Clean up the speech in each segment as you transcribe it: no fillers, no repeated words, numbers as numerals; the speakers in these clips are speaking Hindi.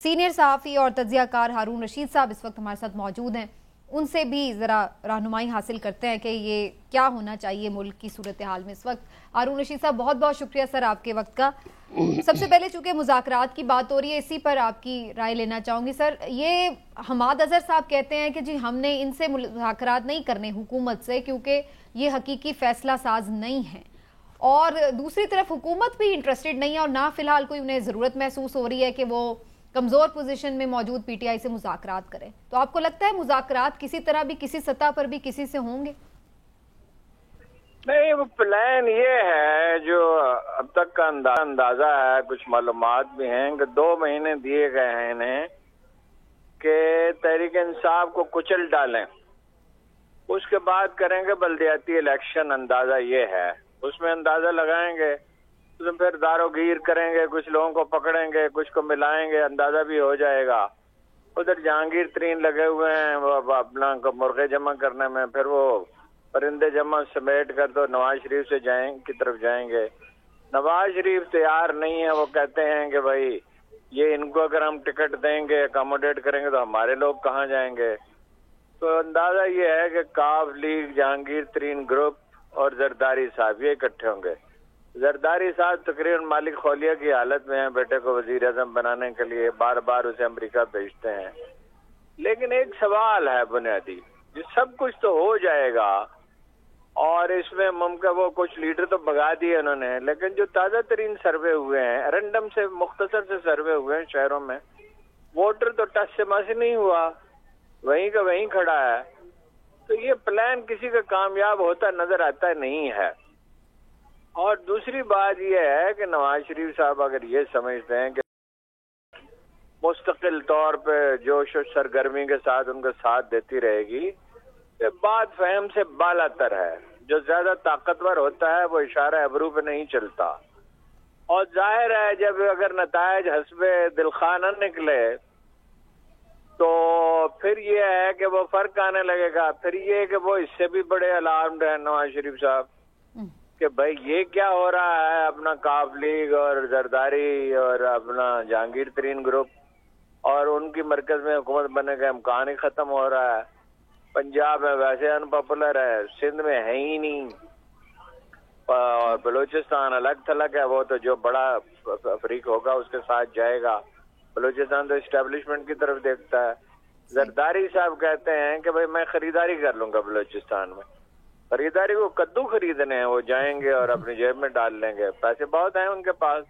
सीनियर सहाफ़ी और तज्ज़ियाकार हारून रशीद साहब इस वक्त हमारे साथ मौजूद हैं। उनसे भी ज़रा रहनुमाई हासिल करते हैं कि ये क्या होना चाहिए मुल्क की सूरत हाल में इस वक्त। हारून रशीद साहब, बहुत बहुत शुक्रिया सर आपके वक्त का। सबसे पहले चूँकि मुज़ाकरात की बात हो रही है, इसी पर आपकी राय लेना चाहूँगी सर। ये हमाद अज़हर साहब कहते हैं कि जी हमने इनसे मुज़ाकरात नहीं करने हुकूमत से, क्योंकि ये हकीकी फ़ैसला साज नहीं है, और दूसरी तरफ हुकूमत भी इंटरेस्टेड नहीं है और ना फ़िलहाल कोई उन्हें ज़रूरत महसूस हो रही है कि वो कमज़ोर पोजीशन में मौजूद पीटीआई से मुज़ाकरात करें। तो आपको लगता है मुज़ाकरात किसी तरह भी, किसी सतह पर भी किसी से होंगे? नहीं, वो प्लान ये है जो अब तक का अंदाजा है, कुछ मालूमात भी हैं कि 2 महीने दिए गए हैं इन्हें कि तहरीक इंसाफ को कुचल डालें, उसके बाद करेंगे बल्दियाती इलेक्शन। अंदाजा ये है, उसमें अंदाजा लगाएंगे, उसमें फिर दारोगीर करेंगे, कुछ लोगों को पकड़ेंगे, कुछ को मिलाएंगे, अंदाजा भी हो जाएगा। उधर जहांगीर तरीन लगे हुए हैं वो अपना मुर्गे जमा करने में, फिर वो परिंदे जमा समेट कर तो नवाज शरीफ से की तरफ जाएंगे। नवाज शरीफ तैयार नहीं है, वो कहते हैं कि भाई ये इनको अगर हम टिकट देंगे, अकोमोडेट करेंगे तो हमारे लोग कहाँ जाएंगे। तो अंदाजा ये है कि काफ लीग, जहांगीर तरीन ग्रुप और जरदारी साहब ये इकट्ठे होंगे। जरदारी साहब तकरीबन मालिक खौलिया की हालत में है, बेटे को वजीर आज़म बनाने के लिए बार बार उसे अमेरिका भेजते हैं। लेकिन एक सवाल है बुनियादी, ये सब कुछ तो हो जाएगा और इसमें मुमकिन वो कुछ लीडर तो भगा दिए उन्होंने, लेकिन जो ताज़ा तरीन सर्वे हुए हैं, रैंडम से मुख्तसर से सर्वे हुए हैं शहरों में, वोटर तो टस से मस नहीं हुआ, वहीं का वहीं खड़ा है। तो ये प्लान किसी का कामयाब होता नजर आता नहीं है। और दूसरी बात यह है कि नवाज शरीफ साहब अगर ये समझते हैं कि मुस्तकिल तौर पे जोश और सरगर्मी के साथ उनका साथ देती रहेगी, ये बात फहम से बालातर है। जो ज्यादा ताकतवर होता है वो इशारा अबरू पे नहीं चलता, और जाहिर है जब अगर नतायज हस्बे दिलखा न निकले तो फिर ये है कि वो फर्क आने लगेगा। फिर ये है कि वो इससे भी बड़े अलार्म्ड है नवाज शरीफ साहब कि भाई ये क्या हो रहा है, अपना काफ लीग और जरदारी और अपना जहांगीर तरीन ग्रुप और उनकी मरकज में हुकूमत बनने का इम्कान ही खत्म हो रहा है। पंजाब में वैसे अनपॉपुलर है, सिंध में है ही नहीं, और बलूचिस्तान अलग थलग है, वो तो जो बड़ा अफ्रीक होगा उसके साथ जाएगा। बलूचिस्तान तो एस्टेब्लिशमेंट की तरफ देखता है। जरदारी साहब कहते हैं कि भाई मैं खरीदारी कर लूंगा बलूचिस्तान में, खरीदारी को कद्दू खरीदने हैं, वो जाएंगे और अपनी जेब में डाल लेंगे, पैसे बहुत हैं उनके पास।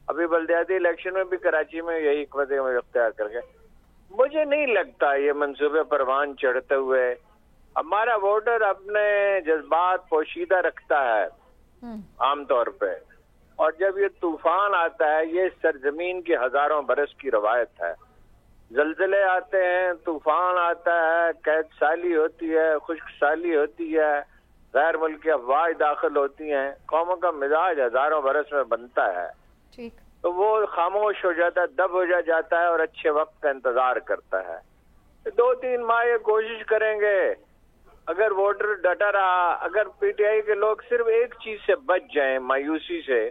अभी बल्दियाती इलेक्शन में भी कराची में यही हिकमत इख्तियार करके, मुझे नहीं लगता ये मंसूबे परवान चढ़ते हुए। हमारा वोटर अपने जज्बात पोशीदा रखता है आमतौर पे, और जब ये तूफान आता है, ये सरजमीन की हजारों बरस की रवायत है, जलजले आते हैं, तूफान आता है, कैद साली होती है, खुश्क साली होती है, गैर मुल्की अफवाह दाखिल होती हैं, कौमों का मिजाज हजारों बरस में बनता है। ठीक। तो वो खामोश हो जाता है, दब हो जाता है और अच्छे वक्त का इंतजार करता है। 2-3 माह ये कोशिश करेंगे, अगर वोटर डटा रहा, अगर पीटीआई के लोग सिर्फ एक चीज से बच जाएं, मायूसी से,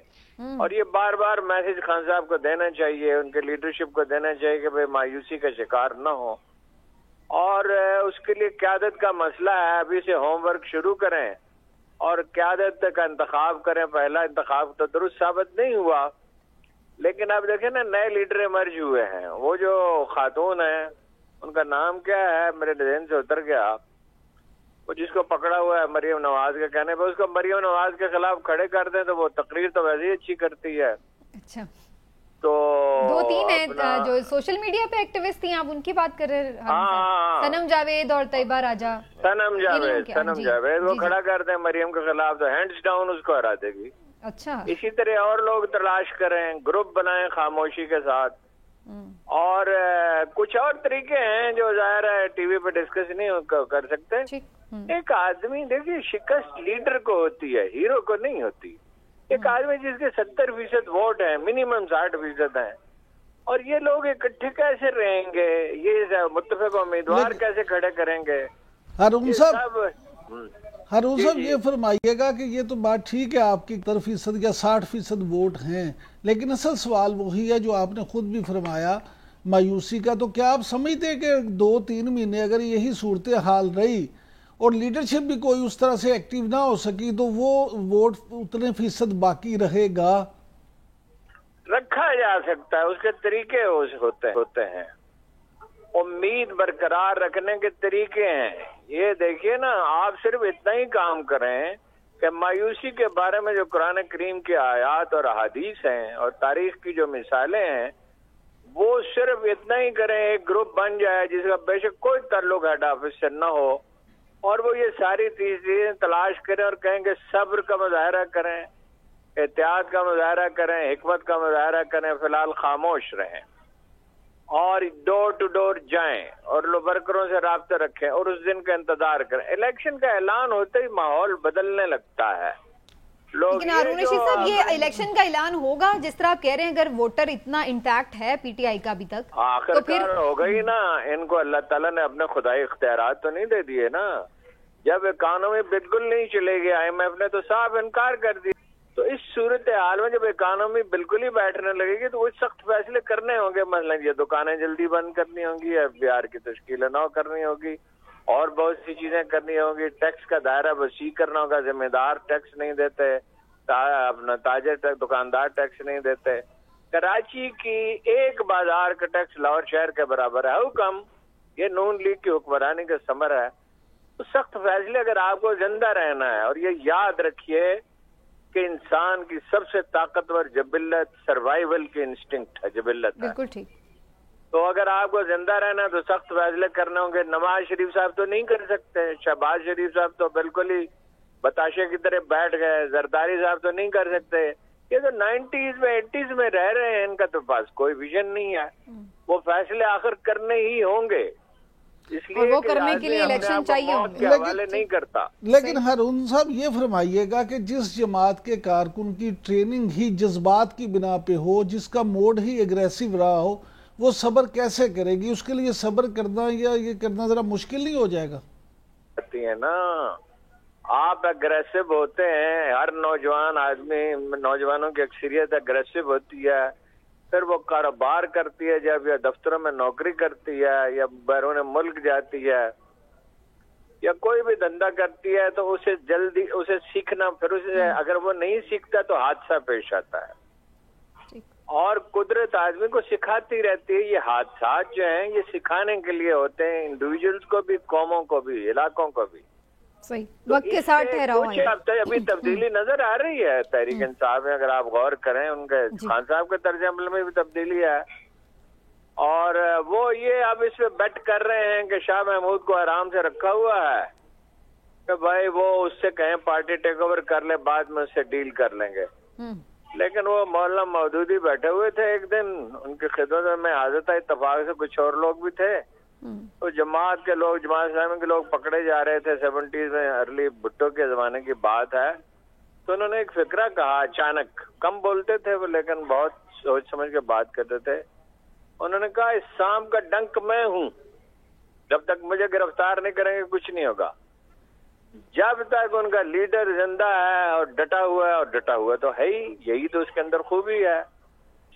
और ये बार बार मैसेज खान साहब को देना चाहिए, उनके लीडरशिप को देना चाहिए कि भाई मायूसी का शिकार न हो, और उसके लिए क़यादत का मसला है। अभी से होमवर्क शुरू करें और क़यादत का इंतखाब करें। पहला इंतखाब तो दुरुस्त साबित नहीं हुआ, लेकिन अब देखें ना, नए लीडर इमर्ज हुए हैं। वो जो खातून है, उनका नाम क्या है, मेरे ज़हन से उतर गया, वो जिसको पकड़ा हुआ है मरियम नवाज के कहने पे, उसको मरियम नवाज के खिलाफ खड़े कर दें तो वो तकरीर तो वैसे ही अच्छी करती है। अच्छा, तो 2-3 है जो सोशल मीडिया पे एक्टिविस्ट थी, आप उनकी बात कर रहे हैं? हाँ, सनम जावेद और तैयबा राजा। सनम जावेद वो खड़ा कर दें मरियम के खिलाफ तो हैंड्स डाउन उसको हरा देगी। अच्छा, इसी तरह और लोग तलाश करें, ग्रुप बनाएं खामोशी के साथ, और कुछ और तरीके हैं जो जाहिर है टीवी पे डिस्कस नहीं कर सकते। एक आदमी, देखिए, शिकस्त लीडर को होती है, हीरो को नहीं होती। एक आदमी जिसके 70% वोट है, मिनिमम 60% है, और ये लोग इकट्ठे कैसे रहेंगे, ये मुत्तफिक उम्मीदवार कैसे खड़े करेंगे? हारून साहब ये फरमाइएगा कि ये तो बात ठीक है, आपकी 70% या 60% वोट हैं, लेकिन असल सवाल वही है जो आपने खुद भी फरमाया मायूसी का। तो क्या आप समझते हैं कि 2-3 महीने अगर यही सूरत हाल रही और लीडरशिप भी कोई उस तरह से एक्टिव ना हो सकी तो वो वोट उतने फीसद बाकी रहेगा? रखा जा सकता है, उसके तरीके होते हैं, उम्मीद बरकरार रखने के तरीके हैं। ये देखिए ना, आप सिर्फ इतना ही काम करें कि मायूसी के बारे में जो कुरान करीम की आयत और अहादीस हैं और तारीख की जो मिसालें हैं, वो सिर्फ इतना ही करें, एक ग्रुप बन जाए जिसका बेशक कोई ताल्लुक हेड ऑफिस से न हो, और वो ये सारी चीजें तलाश करें और कहेंगे सब्र का मुजाहरा करें, एहतियात का मुजाहरा करें, हिकमत का मुजाहरा करें, फिलहाल खामोश रहें और डोर टू डोर जाएं और वर्करों से राब्ता रखें और उस दिन का इंतजार करें। इलेक्शन का ऐलान होते ही माहौल बदलने लगता है। लेकिन हारून रशीद साहब, ये इलेक्शन का ऐलान होगा जिस तरह आप कह रहे हैं, अगर वोटर इतना इंटैक्ट है पीटीआई का अभी तक, आखिरकार तो फिर होगा ही ना। इनको अल्लाह ताला ने अपने खुदाई इख्तियारात तो नहीं दे दिए ना। जब इकानमी बिल्कुल नहीं चलेगी, IMF ने तो साफ इनकार कर दिया। तो इस सूरत हाल में जब इकानमी बिल्कुल ही बैठने लगेगी तो कुछ सख्त फैसले करने होंगे। मसलन ये दुकानें जल्दी बंद करनी होंगी, FBR की तश्कील नौ करनी होगी और बहुत सी चीजें करनी होगी। टैक्स का दायरा वसी करना होगा, जिम्मेदार टैक्स नहीं देते, अपना ताजर दुकानदार टैक्स नहीं देते। कराची की एक बाजार का टैक्स लाहौर शहर के बराबर है। हुक्म ये नून लीग की हुक्मरानी का समर है। तो सख्त फैसले अगर आपको जिंदा रहना है, और ये याद रखिए कि इंसान की सबसे ताकतवर जबिल्लत सर्वाइवल की इंस्टिंक्ट है, जबिल्लत है। बिल्कुल ठीक। तो अगर आपको जिंदा रहना है तो सख्त फैसले करने होंगे। नवाज शरीफ साहब तो नहीं कर सकते, शहबाज शरीफ साहब तो बिल्कुल ही बताशे की तरह बैठ गए, जरदारी साहब तो नहीं कर सकते। ये तो 90s में 80s में रह रहे हैं, इनका तो पास कोई विजन नहीं है। वो फैसले आखिर करने ही होंगे, इसलिए वो करने के लिए इलेक्शन चाहिए होंगे। नहीं करता। लेकिन हारून साहब ये फरमाइएगा कि जिस जमात के कारकुन की ट्रेनिंग ही जज्बात की बिना पे हो, जिसका मोड ही एग्रेसिव रहा हो, वो सब्र कैसे करेगी? उसके लिए सब्र करना या ये करना जरा मुश्किल नहीं हो जाएगा? है ना, आप अग्रेसिव होते हैं, हर नौजवान आदमी, नौजवानों की अक्सरियत अग्रेसिव होती है। फिर वो कारोबार करती है जब, या दफ्तरों में नौकरी करती है, या बैरून मुल्क जाती है, या कोई भी धंधा करती है, तो उसे जल्दी उसे सीखना, फिर उसे अगर वो नहीं सीखता तो हादसा पेश आता है। और कुदरत आदमी को सिखाती रहती है। ये हादसा जो हैं ये सिखाने के लिए होते हैं, इंडिविजुअल्स को भी, कौमों को भी, इलाकों को भी। सही, वक्त के साथ ठहराव है। अभी तब्दीली नजर आ रही है तहरीक इंसाफ में, अगर आप गौर करें, उनके खान साहब के तर्ज अमल में भी तब्दीली है। और वो ये अब इस पे बेट कर रहे हैं कि शाह महमूद को आराम से रखा हुआ है कि भाई वो उससे कहें पार्टी टेक ओवर कर ले, बाद में उससे डील कर लेंगे। लेकिन वो मौलाना मौदूदी बैठे हुए थे एक दिन, उनकी खिदमत में हाजिर था, इत्तफाक से कुछ और लोग भी थे। तो जमात के लोग, जमात इस्लामी के लोग पकड़े जा रहे थे। 70s में अर्ली भुट्टो के जमाने की बात है। तो उन्होंने एक फिक्रा कहा, अचानक, कम बोलते थे वो लेकिन बहुत सोच समझ के बात करते थे। उन्होंने कहा, इस शाम का डंक मैं हूं, जब तक मुझे गिरफ्तार नहीं करेंगे कुछ नहीं होगा। जब तक उनका लीडर जिंदा है और डटा हुआ है, और डटा हुआ तो है ही, यही तो उसके अंदर खूबी है।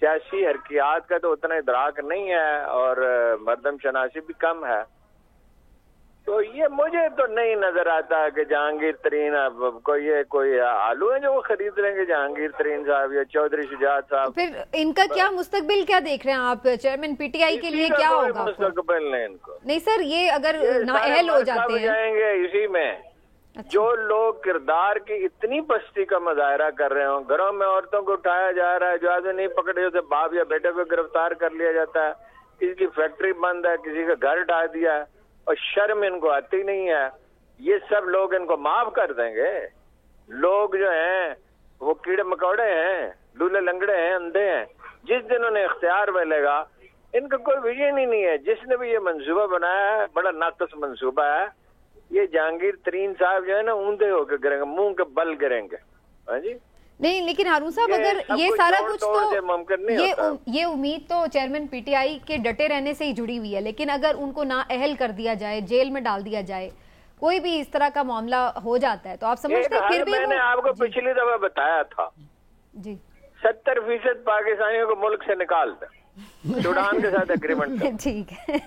सियासी हरकियात का तो उतना इदराक नहीं है और मर्दम शनासी भी कम है। तो ये मुझे तो नहीं नजर आता कि जहांगीर तरीन, अब कोई आलू है जो वो खरीद लेंगे जहांगीर तरीन साहब या चौधरी शुजात साहब। फिर इनका क्या मुस्तकबिल क्या देख रहे हैं आप? चेयरमैन पीटीआई के लिए क्या होगा? मुस्तकबिल नहीं इनको। नहीं सर, ये अगर नाअहल हो जाते हैं इसी में। अच्छा। जो लोग किरदार की इतनी पस्ती का मुजाहरा कर रहे हो, घरों में औरतों को उठाया जा रहा है, जो आदमी नहीं पकड़े होते बाप या बेटे को गिरफ्तार कर लिया जाता है, किसी की फैक्ट्री बंद है, किसी का घर ढा दिया है, और शर्म इनको आती नहीं है। ये सब लोग इनको माफ कर देंगे? लोग जो हैं वो कीड़े मकोड़े हैं, लूले लंगड़े हैं, अंधे हैं। जिस दिन उन्हें इख्तियार मिलेगा, इनका कोई विजन ही नहीं है। जिसने भी ये मंसूबा बनाया है, बड़ा नाकस मंसूबा है। ये जहांगीर तरीन साहब जो है ना, ऊंधे होकर गिरेंगे, मुंह के बल गिरेंगे। हाँ जी। नहीं, लेकिन हारून साहब, अगर ये सारा कुछ तो मुमकिन नहीं होता। ये उम्मीद तो चेयरमैन पीटीआई के डटे रहने से ही जुड़ी हुई है। लेकिन अगर उनको नाअहल कर दिया जाए, जेल में डाल दिया जाए, कोई भी इस तरह का मामला हो जाता है, तो आप समझते हैं फिर भी मैंने आपको पिछली दफा बताया था जी, 70% पाकिस्तानियों को मुल्क से निकाल दें। सूडान के साथ एग्रीमेंट। ठीक है।